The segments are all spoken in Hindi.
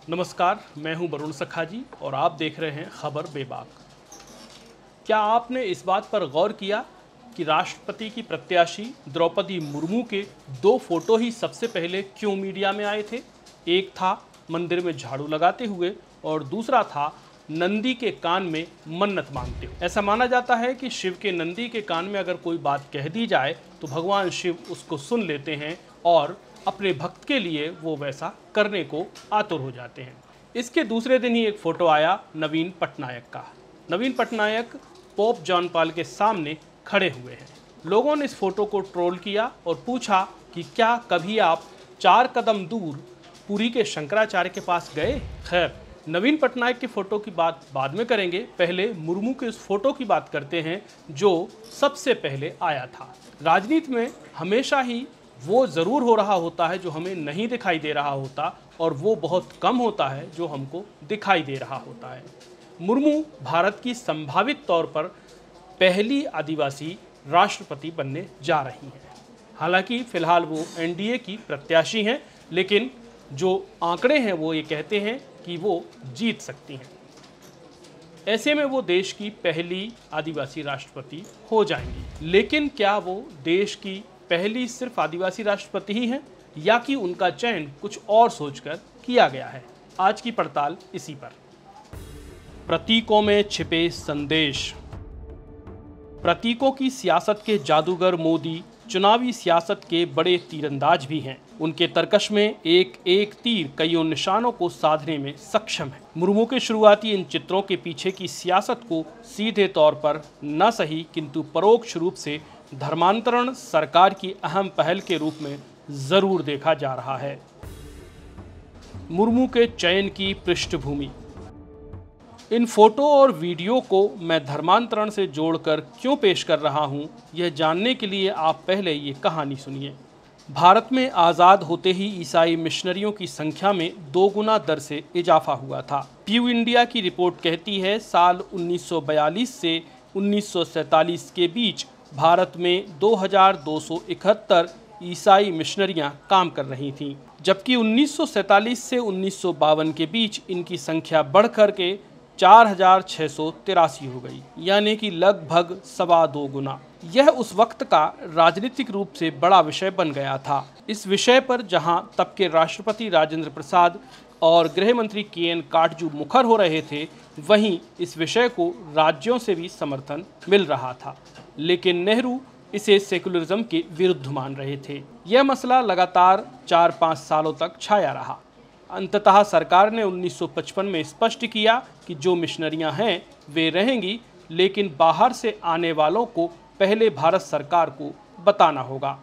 नमस्कार, मैं हूं वरुण सखाजी और आप देख रहे हैं खबर बेबाक। क्या आपने इस बात पर गौर किया कि राष्ट्रपति की प्रत्याशी द्रौपदी मुर्मू के दो फोटो ही सबसे पहले क्यों मीडिया में आए थे? एक था मंदिर में झाड़ू लगाते हुए और दूसरा था नंदी के कान में मन्नत मांगते हुए। ऐसा माना जाता है कि शिव के नंदी के कान में अगर कोई बात कह दी जाए तो भगवान शिव उसको सुन लेते हैं और अपने भक्त के लिए वो वैसा करने को आतुर हो जाते हैं। इसके दूसरे दिन ही एक फोटो आया नवीन पटनायक का। नवीन पटनायक पोप जॉन पॉल के सामने खड़े हुए हैं। लोगों ने इस फोटो को ट्रोल किया और पूछा कि क्या कभी आप 4 कदम दूर पुरी के शंकराचार्य के पास गए? खैर, नवीन पटनायक की फोटो की बात बाद में करेंगे, पहले मुर्मू के उस फोटो की बात करते हैं जो सबसे पहले आया था। राजनीति में हमेशा ही वो ज़रूर हो रहा होता है जो हमें नहीं दिखाई दे रहा होता और वो बहुत कम होता है जो हमको दिखाई दे रहा होता है। मुर्मू भारत की संभावित तौर पर पहली आदिवासी राष्ट्रपति बनने जा रही हैं। हालांकि फ़िलहाल वो एनडीए की प्रत्याशी हैं, लेकिन जो आंकड़े हैं वो ये कहते हैं कि वो जीत सकती हैं। ऐसे में वो देश की पहली आदिवासी राष्ट्रपति हो जाएंगी। लेकिन क्या वो देश की पहली सिर्फ आदिवासी राष्ट्रपति ही हैं या कि उनका चयन कुछ और सोचकर किया गया है? आज की पड़ताल इसी पर। प्रतीकों में छिपे संदेश। प्रतीकों की सियासत के जादूगर मोदी चुनावी सियासत के बड़े तीरंदाज भी हैं। उनके तरकश में एक एक तीर कईयों निशानों को साधने में सक्षम है। मुर्मू के शुरुआती इन चित्रों के पीछे की सियासत को सीधे तौर पर न सही किंतु परोक्ष रूप से धर्मांतरण सरकार की अहम पहल के रूप में जरूर देखा जा रहा है। मुर्मू के चयन की पृष्ठभूमि। इन फोटो और वीडियो को मैं धर्मांतरण से जोड़कर क्यों पेश कर रहा हूं, यह जानने के लिए आप पहले ये कहानी सुनिए। भारत में आज़ाद होते ही ईसाई मिशनरियों की संख्या में 2 गुना दर से इजाफा हुआ था। प्यू इंडिया की रिपोर्ट कहती है साल 1942 से 1947 के बीच भारत में 2271 ईसाई मिशनरियां काम कर रही थीं, जबकि 1947 से 1952 के बीच इनकी संख्या बढ़कर के 4683 हो गई, यानी कि लगभग 2.25 गुना। यह उस वक्त का राजनीतिक रूप से बड़ा विषय बन गया था। इस विषय पर जहां तब के राष्ट्रपति राजेंद्र प्रसाद और गृह मंत्री के.एन. काटजू मुखर हो रहे थे, वहीं इस विषय को राज्यों से भी समर्थन मिल रहा था, लेकिन नेहरू इसे सेकुलरिज्म के विरुद्ध मान रहे थे। यह मसला लगातार 4-5 सालों तक छाया रहा। अंततः सरकार ने 1955 में स्पष्ट किया कि जो मिशनरियां हैं वे रहेंगी, लेकिन बाहर से आने वालों को पहले भारत सरकार को बताना होगा।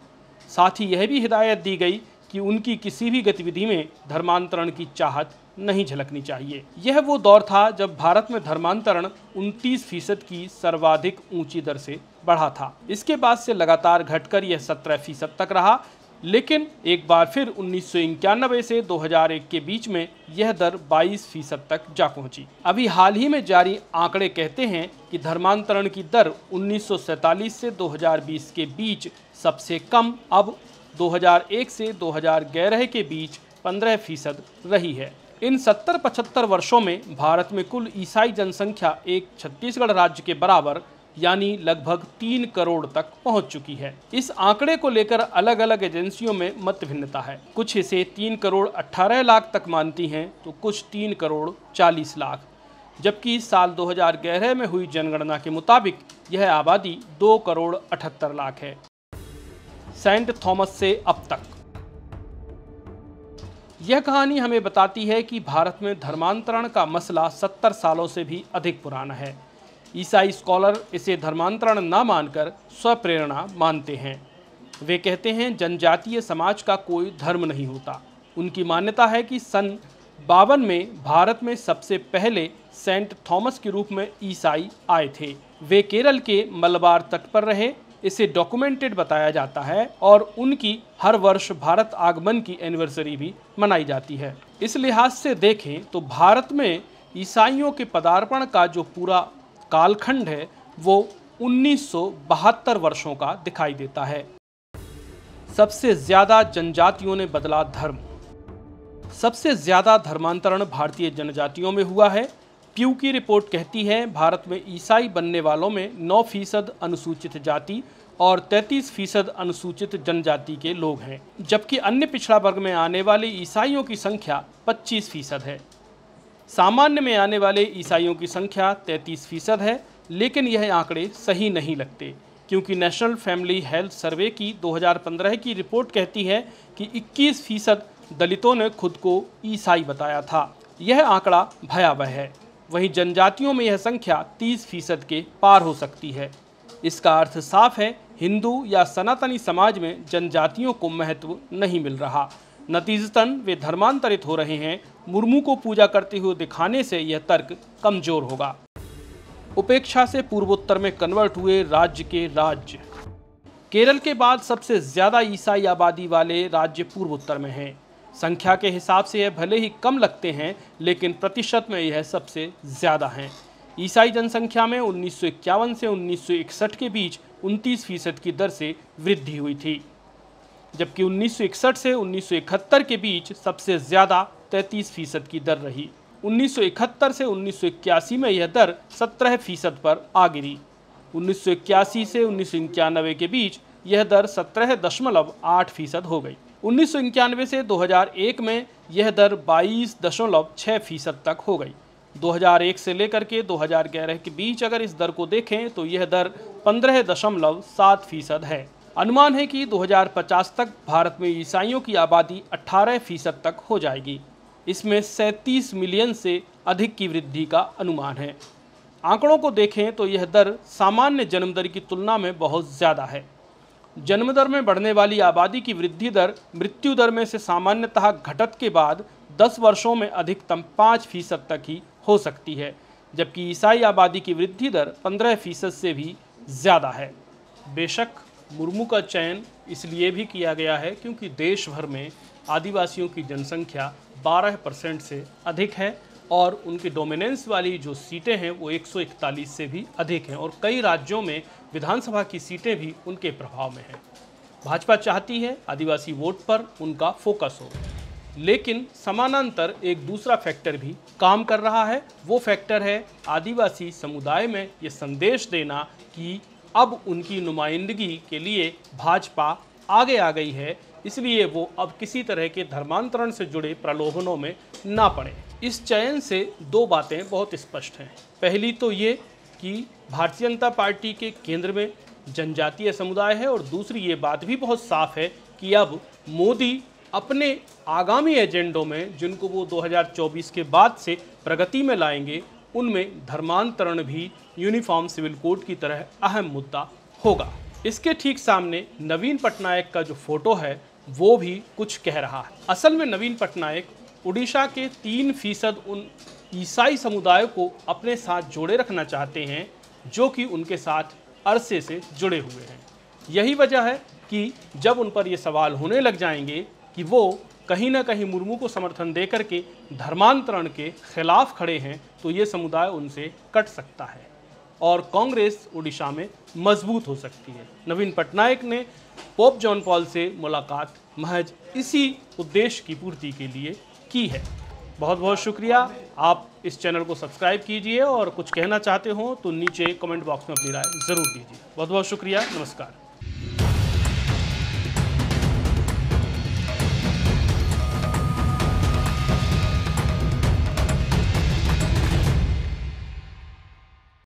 साथ ही यह भी हिदायत दी गई कि उनकी किसी भी गतिविधि में धर्मांतरण की चाहत नहीं झलकनी चाहिए। यह वो दौर था जब भारत में धर्मांतरण 29% की सर्वाधिक ऊंची दर से बढ़ा था। इसके बाद से लगातार घटकर यह 17% तक रहा, लेकिन एक बार फिर 1991 से 2001 के बीच में यह दर 22% तक जा पहुंची। अभी हाल ही में जारी आंकड़े कहते हैं कि धर्मांतरण की दर 1947 से 2020 के बीच सबसे कम अब 2001 से 2011 के बीच 15% रही है। इन 70-75 वर्षों में भारत में कुल ईसाई जनसंख्या एक छत्तीसगढ़ राज्य के बराबर यानी लगभग 3 करोड़ तक पहुंच चुकी है। इस आंकड़े को लेकर अलग अलग एजेंसियों में मत भिन्नता है। कुछ इसे 3 करोड़ 18 लाख तक मानती हैं तो कुछ 3 करोड़ 40 लाख, जबकि साल 2011 में हुई जनगणना के मुताबिक यह आबादी 2 करोड़ 78 लाख है। सेंट थॉमस से अब तक। यह कहानी हमें बताती है कि भारत में धर्मांतरण का मसला 70 सालों से भी अधिक पुराना है। ईसाई स्कॉलर इसे धर्मांतरण न मानकर स्वप्रेरणा मानते हैं। वे कहते हैं जनजातीय समाज का कोई धर्म नहीं होता। उनकी मान्यता है कि सन 52 में भारत में सबसे पहले सेंट थॉमस के रूप में ईसाई आए थे। वे केरल के मलबार तट पर रहे। इसे डॉक्यूमेंटेड बताया जाता है और उनकी हर वर्ष भारत आगमन की एनिवर्सरी भी मनाई जाती है। इस लिहाज से देखें तो भारत में ईसाइयों के पदार्पण का जो पूरा कालखंड है वो 1972 वर्षों का दिखाई देता है। सबसे ज्यादा जनजातियों ने बदला धर्म। सबसे ज़्यादा धर्मांतरण भारतीय जनजातियों में हुआ है। प्यू की रिपोर्ट कहती है भारत में ईसाई बनने वालों में 9% अनुसूचित जाति और 33% अनुसूचित जनजाति के लोग हैं, जबकि अन्य पिछड़ा वर्ग में आने वाले ईसाइयों की संख्या 25% है। सामान्य में आने वाले ईसाइयों की संख्या 33% है, लेकिन यह आंकड़े सही नहीं लगते, क्योंकि नेशनल फैमिली हेल्थ सर्वे की 2015 की रिपोर्ट कहती है कि 21% दलितों ने खुद को ईसाई बताया था। यह आंकड़ा भयावह है। वहीं जनजातियों में यह संख्या 30% के पार हो सकती है। इसका अर्थ साफ है, हिंदू या सनातनी समाज में जनजातियों को महत्व नहीं मिल रहा। नतीजतन वे धर्मांतरित हो रहे हैं। मुर्मू को पूजा करते हुए दिखाने से यह तर्क कमजोर होगा। उपेक्षा से पूर्वोत्तर में कन्वर्ट हुए राज्य के राज्य। केरल के बाद सबसे ज्यादा ईसाई आबादी वाले राज्य पूर्वोत्तर में हैं। संख्या के हिसाब से यह भले ही कम लगते हैं, लेकिन प्रतिशत में यह सबसे ज्यादा हैं। ईसाई जनसंख्या में 1951 से 1961 के बीच 29% की दर से वृद्धि हुई थी, जबकि 1961 से 1971 के बीच सबसे ज़्यादा 33% की दर रही। 1971 से 1981 में यह दर 17% पर आ गिरी। 1981 से 1991 के बीच यह दर 17.8% हो गई। 1991 से 2001 में यह दर 22.6% तक हो गई। 2001 से लेकर के 2011 के बीच अगर इस दर को देखें तो यह दर 15.7% है। अनुमान है कि 2050 तक भारत में ईसाइयों की आबादी 18% तक हो जाएगी। इसमें 37 मिलियन से अधिक की वृद्धि का अनुमान है। आंकड़ों को देखें तो यह दर सामान्य जन्म दर की तुलना में बहुत ज़्यादा है। जन्म दर में बढ़ने वाली आबादी की वृद्धि दर मृत्यु दर में से सामान्यतः घटत के बाद 10 वर्षों में अधिकतम 5% तक ही हो सकती है, जबकि ईसाई आबादी की वृद्धि दर 15% से भी ज़्यादा है। बेशक मुर्मू का चयन इसलिए भी किया गया है क्योंकि देश भर में आदिवासियों की जनसंख्या 12% से अधिक है और उनकी डोमिनेंस वाली जो सीटें हैं वो 141 से भी अधिक हैं और कई राज्यों में विधानसभा की सीटें भी उनके प्रभाव में हैं। भाजपा चाहती है आदिवासी वोट पर उनका फोकस हो, लेकिन समानांतर एक दूसरा फैक्टर भी काम कर रहा है। वो फैक्टर है आदिवासी समुदाय में ये संदेश देना कि अब उनकी नुमाइंदगी के लिए भाजपा आगे आ गई है, इसलिए वो अब किसी तरह के धर्मांतरण से जुड़े प्रलोभनों में ना पड़े। इस चयन से दो बातें बहुत स्पष्ट हैं। पहली तो ये कि भारतीय जनता पार्टी के केंद्र में जनजातीय समुदाय है और दूसरी ये बात भी बहुत साफ है कि अब मोदी अपने आगामी एजेंडों में जिनको वो 2024 के बाद से प्रगति में लाएंगे, उनमें धर्मांतरण भी यूनिफॉर्म सिविल कोड की तरह अहम मुद्दा होगा। इसके ठीक सामने नवीन पटनायक का जो फोटो है वो भी कुछ कह रहा है। असल में नवीन पटनायक उड़ीसा के 3% उन ईसाई समुदाय को अपने साथ जोड़े रखना चाहते हैं जो कि उनके साथ अरसे से जुड़े हुए हैं। यही वजह है कि जब उन पर ये सवाल होने लग जाएंगे कि वो कहीं ना कहीं मुर्मू को समर्थन दे करके धर्मांतरण के खिलाफ खड़े हैं, तो ये समुदाय उनसे कट सकता है और कांग्रेस उड़ीसा में मजबूत हो सकती है। नवीन पटनायक ने पोप जॉन पॉल से मुलाकात महज इसी उद्देश्य की पूर्ति के लिए की है। बहुत बहुत शुक्रिया। आप इस चैनल को सब्सक्राइब कीजिए और कुछ कहना चाहते हो तो नीचे कमेंट बॉक्स में अपनी राय ज़रूर दीजिए। बहुत बहुत शुक्रिया। नमस्कार।